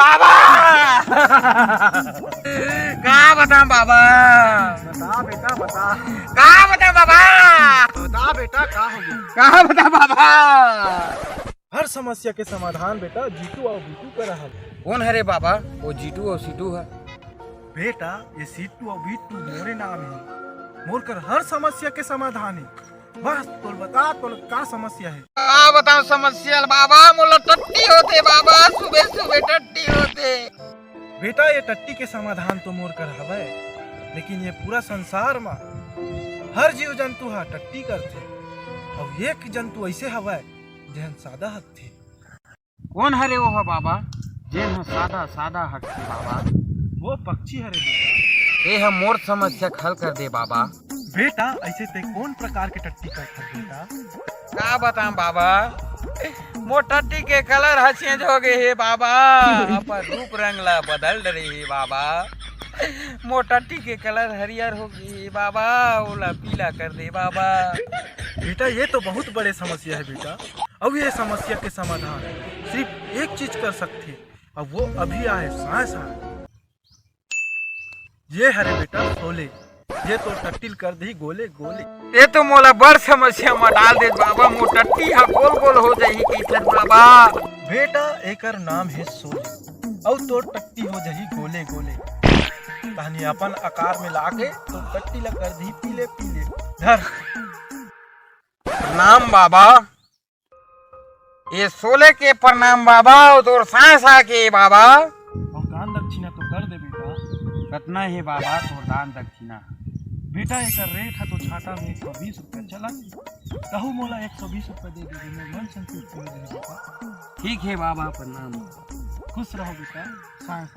बाबा कहाँ बता बाबा? बता बेटा बता। कहाँ बता बाबा? बता बेटा कहाँ हो गया? कहाँ बता बाबा? हर समस्या के समाधान बेटा जीतू और बीटू कर रहा है। कौन है रे बाबा? वो जीटू और सीटू है। बेटा ये सीटू और बीटू मोरे नाम है। मोर कर हर समस्या के समाधान है। बस तोल बता तोल का समस्या है? बताओ समस्या बाबा। मोला टट्टी होते बाबा, सुबह सुबह टट्टी होते। बेटा ये टट्टी के समाधान तो मोर कर हवै, लेकिन ये पूरा संसार में हर जीव जंतु हा टट्टी करथे। और एक जंतु ऐसे हवै जेहन सादा हकथे। कौन हरे वो है बाबा? जेन है सादा सादा हटती बाबा। वो पक्षी हरे बेटा। ये है मोर समस्या हल कर दे बाबा। बेटा ऐसे ते कौन प्रकार के टट्टी करथे बेटा? का बताऊं बाबा? मोर टट्टी के कलर ह चेंज हो गए है बाबा। अपन रूप रंग ला बदल रही है बाबा। मोर टट्टी के कलर हरियर हो गई है बाबा, ओला पीला कर दे बाबा। बेटा ये तो बहुत बड़े समस्या है बेटा। अब ये समस्या के समाधान सिर्फ एक चीज कर सकते, अब वो अभी आए सांस आए। ये हरे बेटा सोले, ये तो टट्टिल कर दी गोले गोले। ये तो मोला बड़ समस्या में डाल दे बाबा। मोर टट्टी हा गोल गोल हो जाही कैसन बाबा? बेटा एकर नाम है सोले, और तो टट्टी हो जाही गोले गोले। कहानी अपन आकार में लाके तो टट्टी ला कर दी पीले पीले। धर प्रणाम बाबा। ये सोले के प्रणाम बाबा। और तोर सांस आके बाबा। और दान दक्षिणा तो कर दे बेटा। कितना है बाबा तोर दान दक्षिणा? बेटा एकर रेट है तो छाटा में 120 रुपया चला। कहूँ मोला 120 रुपया दे दे, मैं मन संतुष्ट हो जाए बेटा। ठीक है बाबा प्रणाम। खुश रहो बेटा। सांस